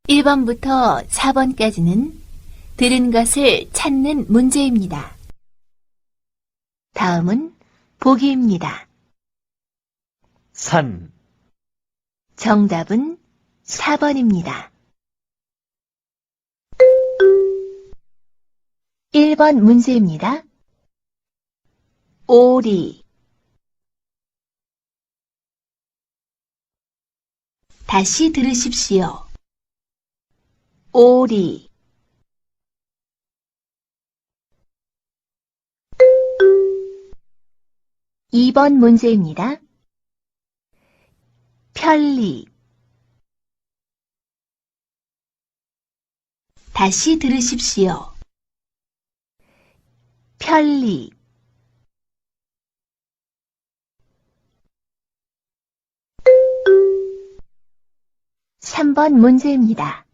1번부터 4번까지는 들은 것을 찾는 문제입니다. 다음은 보기입니다. 산, 정답은 4번입니다. 1번 문제입니다. 오리. 다시 들으십시오. 오리. 2번 문제입니다. 편리. 다시 들으십시오. 편리. 3번 문제입니다.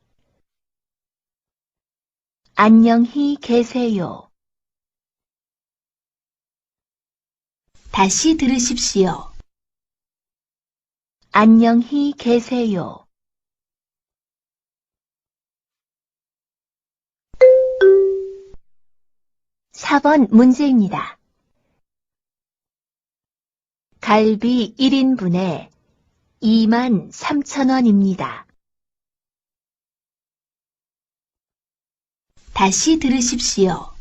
안녕히 계세요. 다시 들으십시오. 안녕히 계세요. 4번 문제입니다. 갈비 1인분에 23,000원입니다. 다시 들으십시오.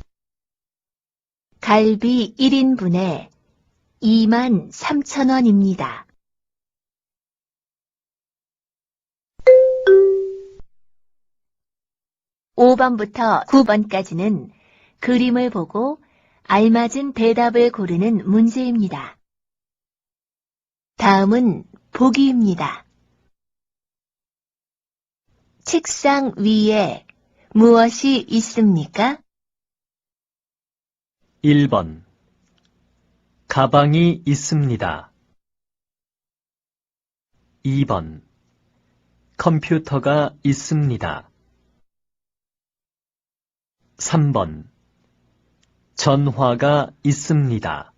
갈비 1인분에 23,000원입니다. 5번부터 9번까지는 그림을 보고 알맞은 대답을 고르는 문제입니다. 다음은 보기입니다. 책상 위에 무엇이 있습니까? 1번. 가방이 있습니다. 2번. 컴퓨터가 있습니다. 3번. 전화가 있습니다.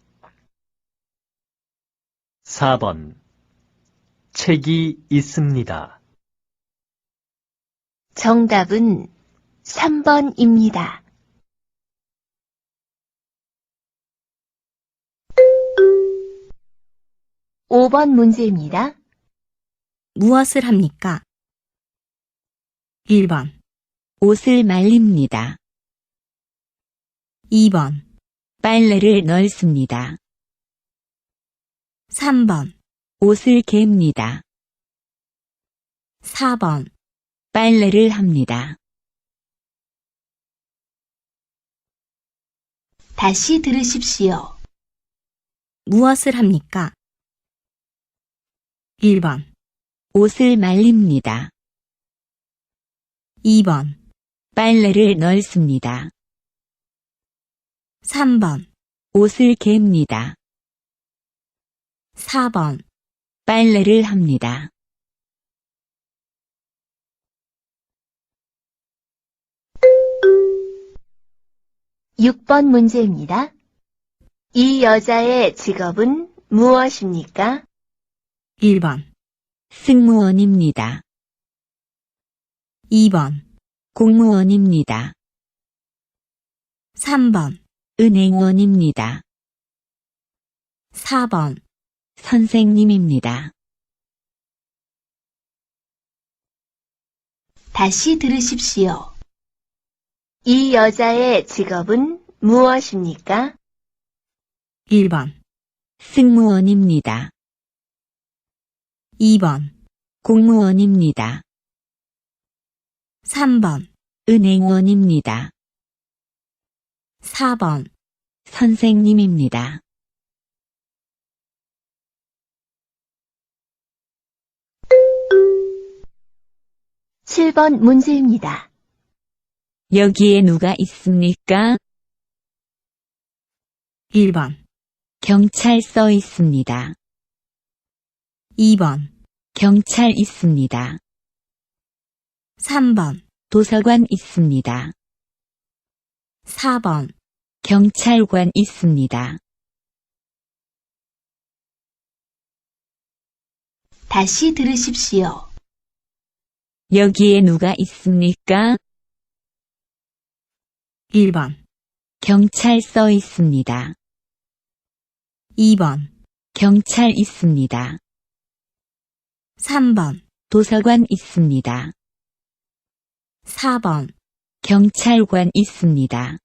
4번. 책이 있습니다. 정답은 3번입니다. 5번 문제입니다. 무엇을 합니까? 1번. 옷을 말립니다. 2번. 빨래를 널습니다. 3번. 옷을 갭니다. 4번. 빨래를 합니다. 다시 들으십시오. 무엇을 합니까? 1번. 옷을 말립니다. 2번. 빨래를 널습니다. 3번. 옷을 갭니다. 4번. 빨래를 합니다. 육 번 문제입니다. 이 여자의 직업은 무엇입니까? 1번. 승무원입니다. 2번. 공무원입니다. 3번. 은행원입니다. 4번. 선생님입니다. 다시 들으십시오. 이 여자의 직업은 무엇입니까? 1번. 승무원입니다. 2번. 공무원입니다. 3번. 은행원입니다. 4번. 선생님입니다. 칠 번 문제입니다. 여기에 누가 있습니까? 1번. 경찰 써 있습니다. 2번. 경찰 있습니다. 3번. 도서관 있습니다. 4번. 경찰관 있습니다. 다시 들으십시오. 여기에 누가 있습니까? 1번, 경찰 써 있습니다. 2번, 경찰 있습니다. 3번, 도서관 있습니다. 4번, 경찰관 있습니다.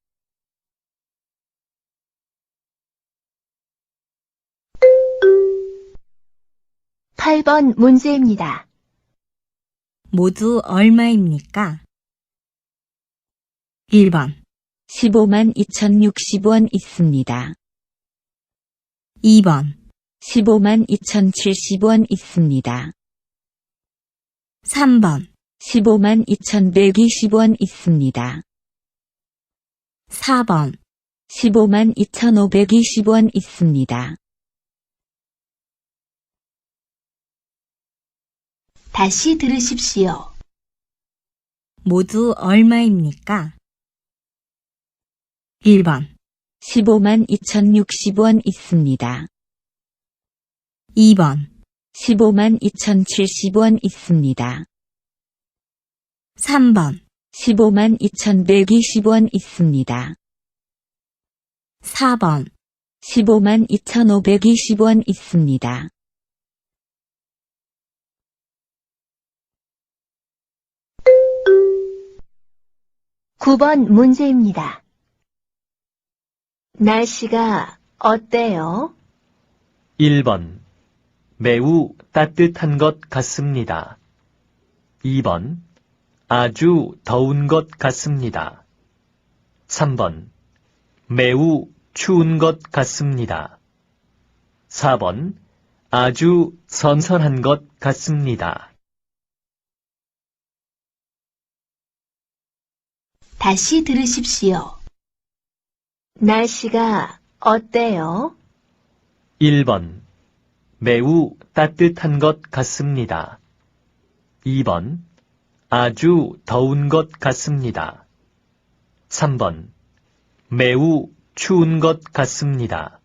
팔 번 문제입니다. 모두 얼마입니까? 1번, 15만 2,060원 있습니다. 2번, 15만 2,070원 있습니다. 3번, 15만 2,120원 있습니다. 4번, 15만 2,520원 있습니다. 다시 들으십시오. 모두 얼마입니까? 1번, 15만 2,060원 있습니다. 2번, 15만 2,070원 있습니다. 3번, 15만 2,120원 있습니다. 4번, 15만 2,520원 있습니다. 구 번 문제입니다. 날씨가 어때요? 1번. 매우 따뜻한 것 같습니다. 2번. 아주 더운 것 같습니다. 3번. 매우 추운 것 같습니다. 4번. 아주 선선한 것 같습니다. 다시 들으십시오. 날씨가 어때요? 1번. 매우 따뜻한 것 같습니다. 2번. 아주 더운 것 같습니다. 3번. 매우 추운 것 같습니다.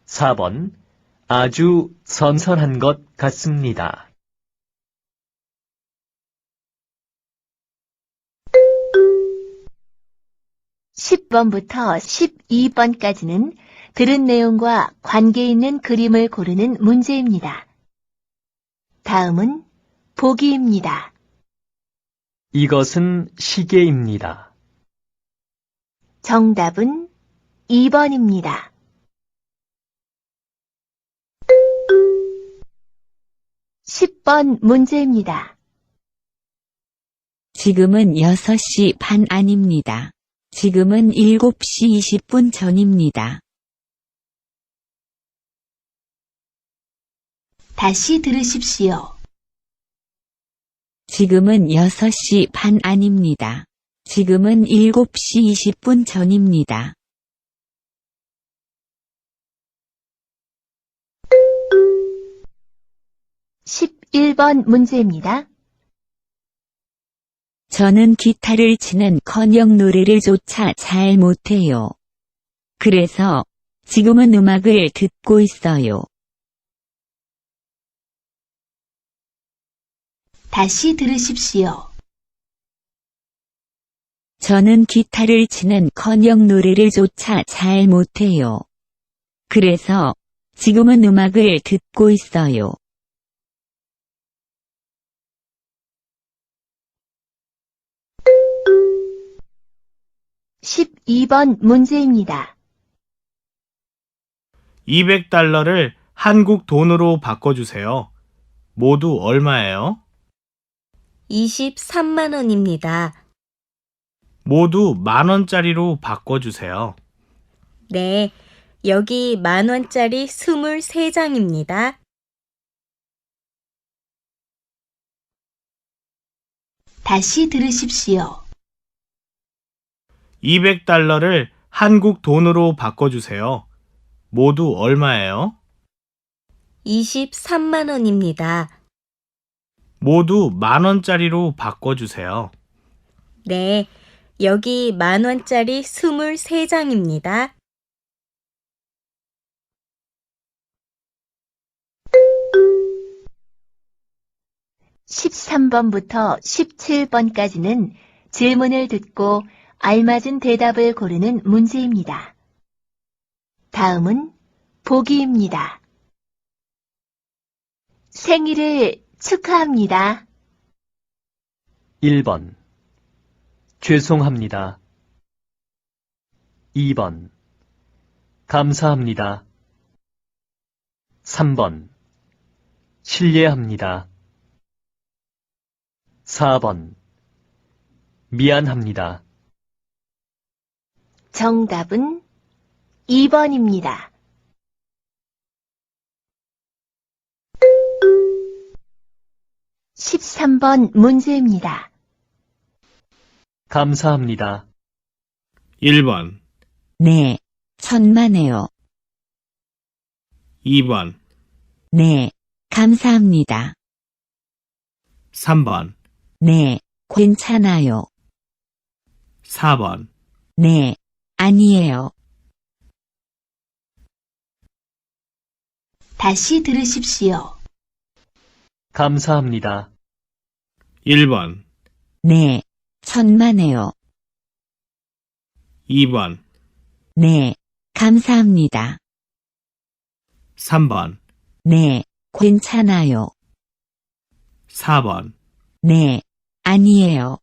4번. 아주 선선한 것 같습니다. 십 번부터 12번까지는 들은 내용과 관계 있는 그림을 고르는 문제입니다. 다음은 보기입니다. 이것은 시계입니다. 정답은 2번입니다. 10번 문제입니다. 지금은 6시 반 아닙니다. 지금은 7시 20분 전입니다. 다시 들으십시오. 지금은 6시 반 아닙니다. 지금은 7시 20분 전입니다. 11번 문제입니다. 저는 기타를 치는커녕 노래를 조차 잘 못해요. 그래서 지금은 음악을 듣고 있어요. 다시 들으십시오. 저는 기타를 치는커녕 노래를 조차 잘 못해요. 그래서 지금은 음악을 듣고 있어요. 12번 문제입니다. 200달러를 한국 돈으로 바꿔주세요. 모두 얼마예요? 23만 원입니다. 모두 10,000원짜리로 바꿔주세요. 네, 여기 10,000원짜리 23장입니다. 다시 들으십시오. 200달러를 한국 돈으로 바꿔주세요. 모두 얼마예요? 23만 원입니다. 모두 10,000원짜리로 바꿔주세요. 네, 여기 10,000원짜리 23장입니다. 13번부터 17번까지는 질문을 듣고 알맞은 대답을 고르는 문제입니다. 다음은 보기입니다. 생일을 축하합니다. 1번. 죄송합니다. 2번. 감사합니다. 3번. 실례합니다. 4번. 미안합니다. 정답은 2번입니다. (13번) 문제입니다. 감사합니다. 1번, 네, 천만에요. 2번, 네, 감사합니다. 3번, 네, 괜찮아요. 4번, 네, 아니에요. 다시 들으십시오. 감사합니다. 1번, 네, 천만에요. 2번, 네, 감사합니다. 3번, 네, 괜찮아요. 4번, 네, 아니에요.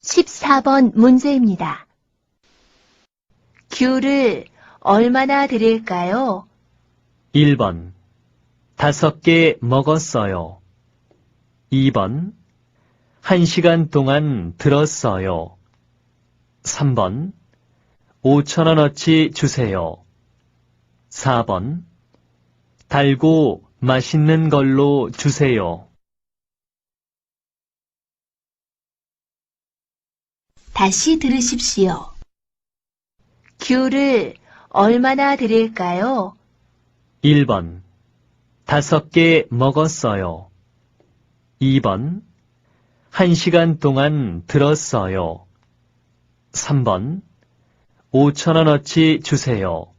(14번) 문제입니다. 귤을 얼마나 드릴까요? 1번. 5개 먹었어요. 2번. 1시간 동안 들었어요. 3번. 5,000원어치 주세요. 4번. 달고 맛있는 걸로 주세요. 다시 들으십시오. 귤을 얼마나 드릴까요? 1번. 5개 먹었어요. 2번. 1시간 동안 들었어요. 3번. 5,000원어치 주세요.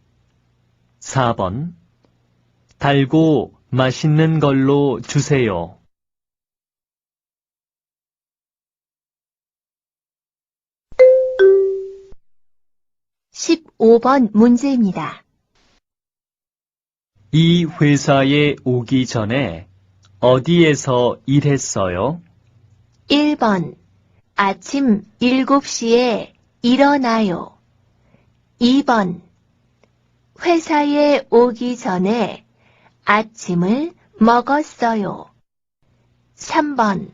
4번. 달고 맛있는 걸로 주세요. (15번) 문제입니다. 이 회사에 오기 전에 어디에서 일했어요? 1번. 아침 7시에 일어나요. 2번. 회사에 오기 전에 아침을 먹었어요. 3번.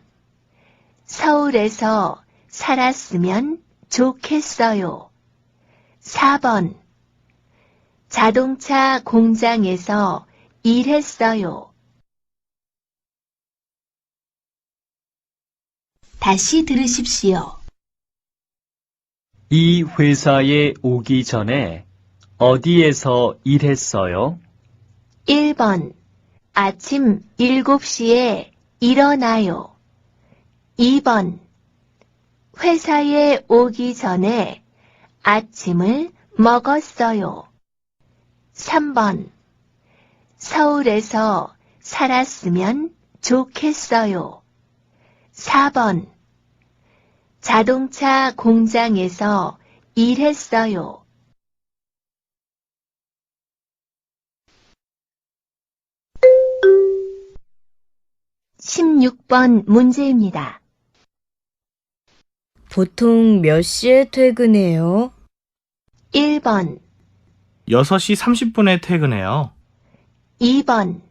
서울에서 살았으면 좋겠어요. 4번. 자동차 공장에서 일했어요. 다시 들으십시오. 이 회사에 오기 전에 어디에서 일했어요? 1번. 아침 7시에 일어나요. 2번. 회사에 오기 전에 아침을 먹었어요. 3번. 서울에서 살았으면 좋겠어요. 4번. 자동차 공장에서 일했어요. (16번) 문제입니다. 보통 몇 시에 퇴근해요? 1번, 6시 30분에 퇴근해요. 2번,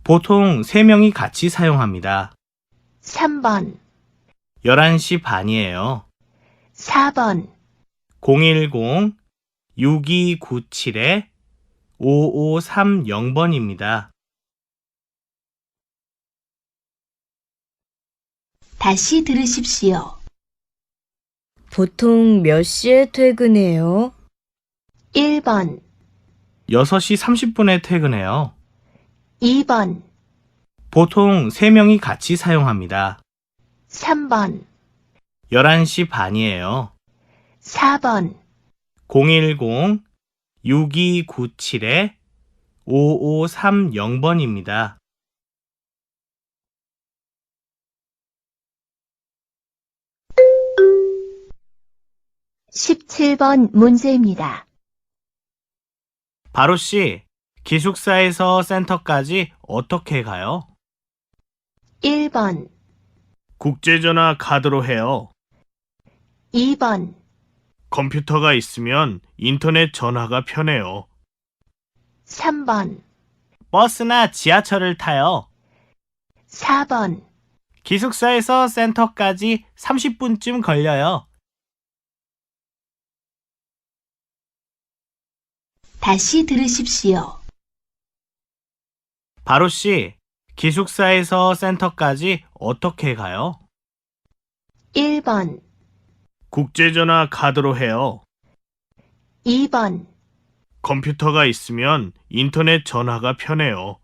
보통 3명이 같이 사용합니다. 3번, 11시 반이에요. 4번, 010-6297-5530번입니다. 다시 들으십시오. 보통 몇 시에 퇴근해요? 1번, 6시 30분에 퇴근해요. 2번, 보통 3명이 같이 사용합니다. 3번, 11시 반이에요. 4번, 6297-5530번입니다. 17번 문제입니다. 바로 씨, 기숙사에서 센터까지 어떻게 가요? 1번, 국제전화 카드로 해요. 2번, 컴퓨터가 있으면 인터넷 전화가 편해요. 3번, 버스나 지하철을 타요. 4번. 기숙사에서 센터까지 30분쯤 걸려요. 다시 들으십시오. 바로 씨, 기숙사에서 센터까지 어떻게 가요? 1번, 국제전화 카드로 해요. 2번, 컴퓨터가 있으면 인터넷 전화가 편해요.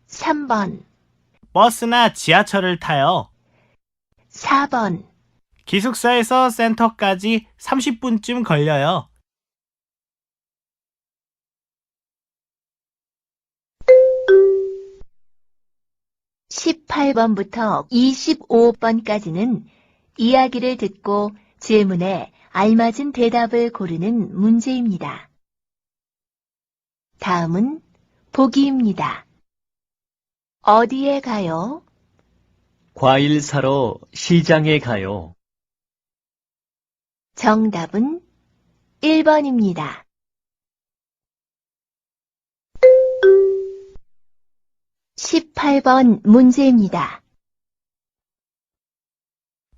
3번, 버스나 지하철을 타요. 4번. 기숙사에서 센터까지 30분쯤 걸려요. (18번부터 25번까지는) 이야기를 듣고 질문에 알맞은 대답을 고르는 문제입니다. 다음은 보기입니다. 어디에 가요? 과일 사러 시장에 가요. 정답은 1번입니다. (18번) 문제입니다.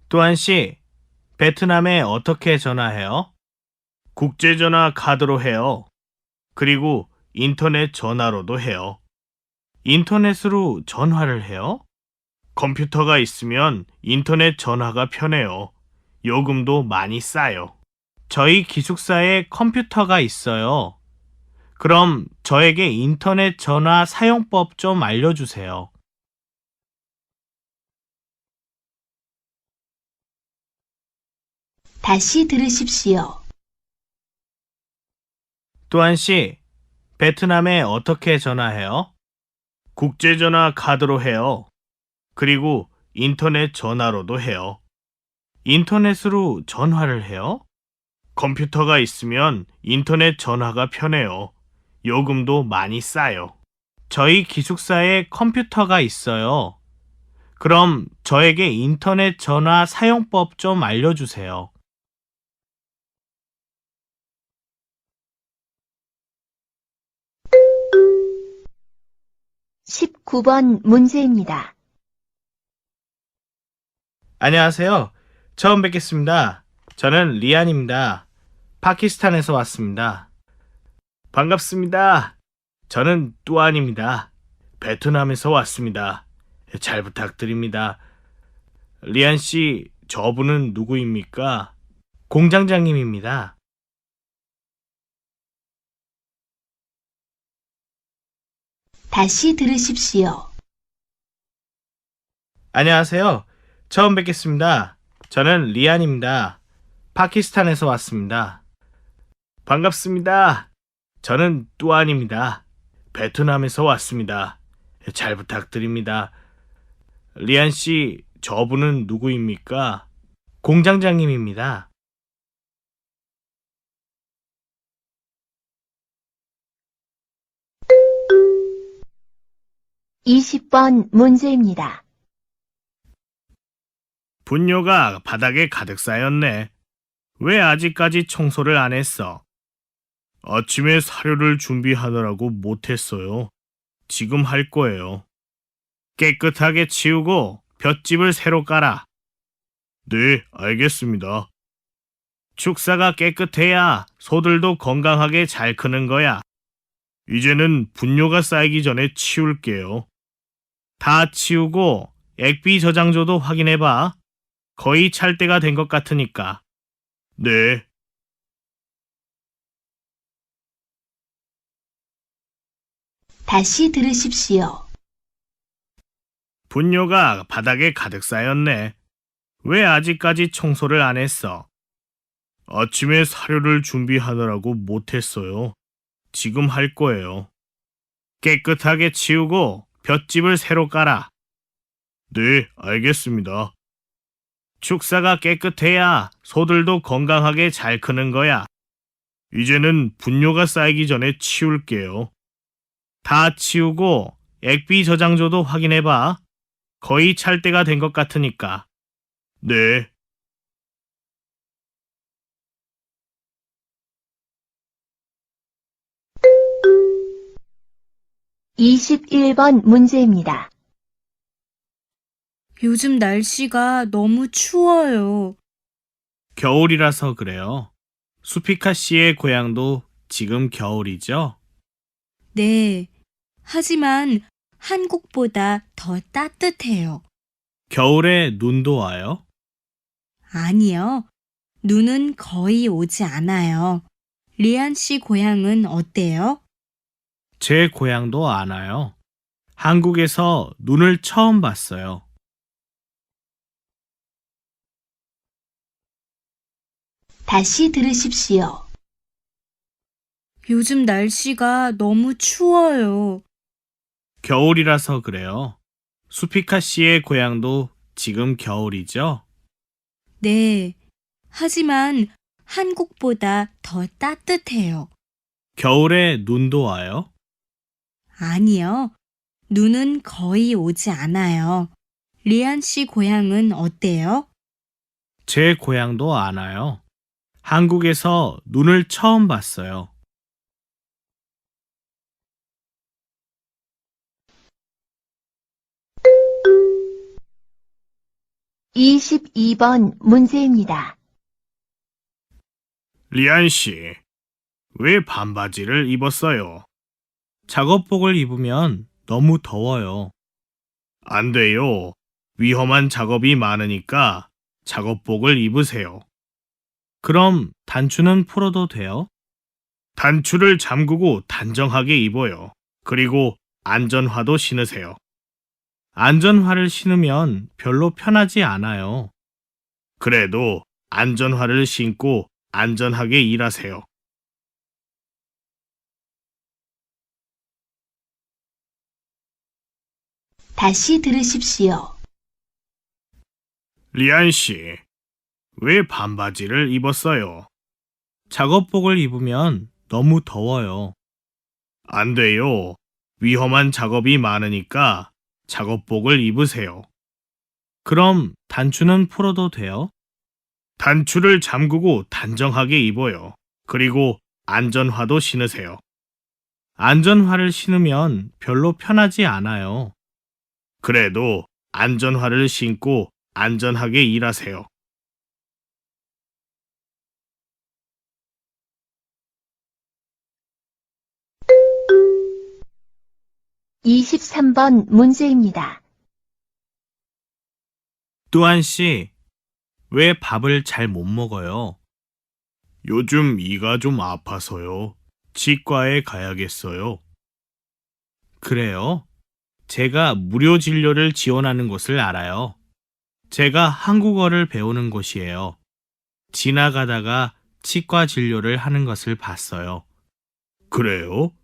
또한 씨, 베트남에 어떻게 전화해요? 국제전화 카드로 해요. 그리고 인터넷 전화로도 해요. 인터넷으로 전화를 해요? 컴퓨터가 있으면 인터넷 전화가 편해요. 요금도 많이 싸요. 저희 기숙사에 컴퓨터가 있어요. 그럼 저에게 인터넷 전화 사용법 좀 알려주세요. 다시 들으십시오. 또한 씨, 베트남에 어떻게 전화해요? 국제전화 카드로 해요. 그리고 인터넷 전화로도 해요. 인터넷으로 전화를 해요? 컴퓨터가 있으면 인터넷 전화가 편해요. 요금도 많이 싸요. 저희 기숙사에 컴퓨터가 있어요. 그럼 저에게 인터넷 전화 사용법 좀 알려주세요. (19번) 문제입니다. 안녕하세요. 처음 뵙겠습니다. 저는 리안입니다. 파키스탄에서 왔습니다. 반갑습니다. 저는 뚜안입니다. 베트남에서 왔습니다. 잘 부탁드립니다. 리안 씨, 저분은 누구입니까? 공장장님입니다. 다시 들으십시오. 안녕하세요. 처음 뵙겠습니다. 저는 리안입니다. 파키스탄에서 왔습니다. 반갑습니다. 저는 뚜안입니다. 베트남에서 왔습니다. 잘 부탁드립니다. 리안 씨, 저분은 누구입니까? 공장장님입니다. (20번) 문제입니다. 분뇨가 바닥에 가득 쌓였네. 왜 아직까지 청소를 안 했어? 아침에 사료를 준비하느라고 못했어요. 지금 할 거예요. 깨끗하게 치우고 볏짚을 새로 깔아. 네, 알겠습니다. 축사가 깨끗해야 소들도 건강하게 잘 크는 거야. 이제는 분뇨가 쌓이기 전에 치울게요. 다 치우고 액비 저장조도 확인해봐. 거의 찰 때가 된 것 같으니까. 네. 다시 들으십시오. 분뇨가 바닥에 가득 쌓였네. 왜 아직까지 청소를 안 했어? 아침에 사료를 준비하느라고 못했어요. 지금 할 거예요. 깨끗하게 치우고 볏짚을 새로 깔아. 네, 알겠습니다. 축사가 깨끗해야 소들도 건강하게 잘 크는 거야. 이제는 분뇨가 쌓이기 전에 치울게요. 다 치우고 액비 저장조도 확인해봐. 거의 찰 때가 된 것 같으니까. 네. 이십일 번 문제입니다. 요즘 날씨가 너무 추워요. 겨울이라서 그래요. 수피카 씨의 고향도 지금 겨울이죠? 네. 하지만 한국보다 더 따뜻해요. 겨울에 눈도 와요? 아니요. 눈은 거의 오지 않아요. 리안 씨 고향은 어때요? 제 고향도 안 와요. 한국에서 눈을 처음 봤어요. 다시 들으십시오. 요즘 날씨가 너무 추워요. 겨울이라서 그래요. 수피카 씨의 고향도 지금 겨울이죠? 네. 하지만 한국보다 더 따뜻해요. 겨울에 눈도 와요? 아니요. 눈은 거의 오지 않아요. 리안 씨 고향은 어때요? 제 고향도 안 와요. 한국에서 눈을 처음 봤어요. 이십이 번 문제입니다. 리안 씨, 왜 반바지를 입었어요? 작업복을 입으면 너무 더워요. 안 돼요. 위험한 작업이 많으니까 작업복을 입으세요. 그럼 단추는 풀어도 돼요? 단추를 잠그고 단정하게 입어요. 그리고 안전화도 신으세요. 안전화를 신으면 별로 편하지 않아요. 그래도 안전화를 신고 안전하게 일하세요. 다시 들으십시오. 리안 씨, 왜 반바지를 입었어요? 작업복을 입으면 너무 더워요. 안 돼요. 위험한 작업이 많으니까 작업복을 입으세요. 그럼 단추는 풀어도 돼요? 단추를 잠그고 단정하게 입어요. 그리고 안전화도 신으세요. 안전화를 신으면 별로 편하지 않아요. 그래도 안전화를 신고 안전하게 일하세요. 이십삼 번 문제입니다. 뚜안 씨, 왜 밥을 잘 못 먹어요? 요즘 이가 좀 아파서요. 치과에 가야겠어요. 그래요? 제가 무료 진료를 지원하는 곳을 알아요. 제가 한국어를 배우는 곳이에요. 지나가다가 치과 진료를 하는 것을 봤어요. 그래요?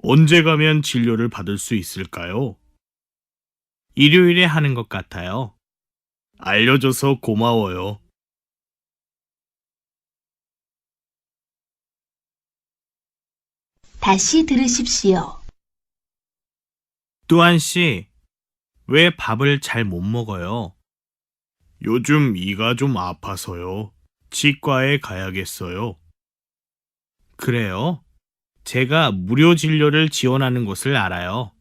언제 가면 진료를 받을 수 있을까요? 일요일에 하는 것 같아요. 알려줘서 고마워요. 다시 들으십시오. 뚜안 씨, 왜 밥을 잘 못 먹어요? 요즘 이가 좀 아파서요. 치과에 가야겠어요. 그래요? 제가 무료 진료를 지원하는 곳을 알아요.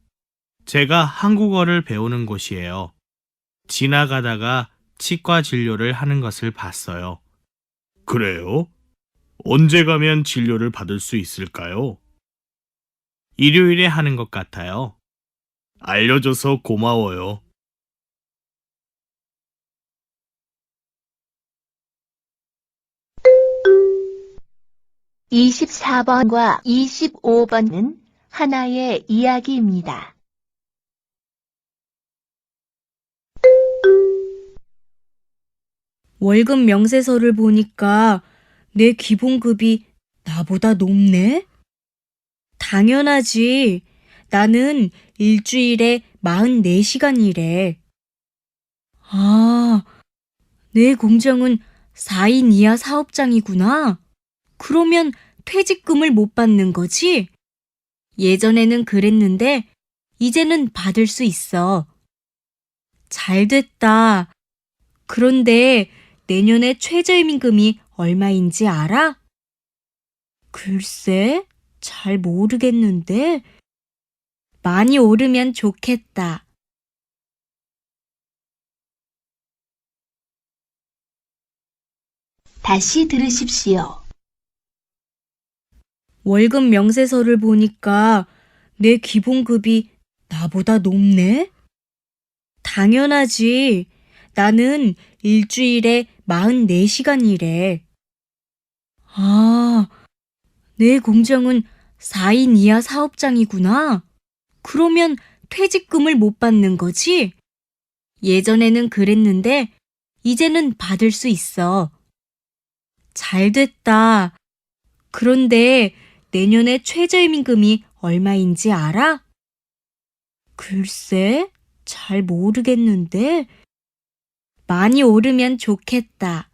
제가 한국어를 배우는 곳이에요. 지나가다가 치과 진료를 하는 것을 봤어요. 그래요? 언제 가면 진료를 받을 수 있을까요? 일요일에 하는 것 같아요. 알려줘서 고마워요. 이십사 번과 이십오 번은 하나의 이야기입니다. 월급 명세서를 보니까 내 기본급이 나보다 높네? 당연하지. 나는 일주일에 44시간 일해. 아, 내 공장은 4인 이하 사업장이구나. 그러면 퇴직금을 못 받는 거지? 예전에는 그랬는데 이제는 받을 수 있어. 잘 됐다. 그런데 내년에 최저임금이 얼마인지 알아? 글쎄, 잘 모르겠는데. 많이 오르면 좋겠다. 다시 들으십시오. 월급 명세서를 보니까 내 기본급이 나보다 높네? 당연하지. 나는 일주일에 44시간 일해. 아, 내 공장은 4인 이하 사업장이구나. 그러면 퇴직금을 못 받는 거지? 예전에는 그랬는데 이제는 받을 수 있어. 잘 됐다. 그런데 내년에 최저임금이 얼마인지 알아? 글쎄, 잘 모르겠는데. 많이 오르면 좋겠다.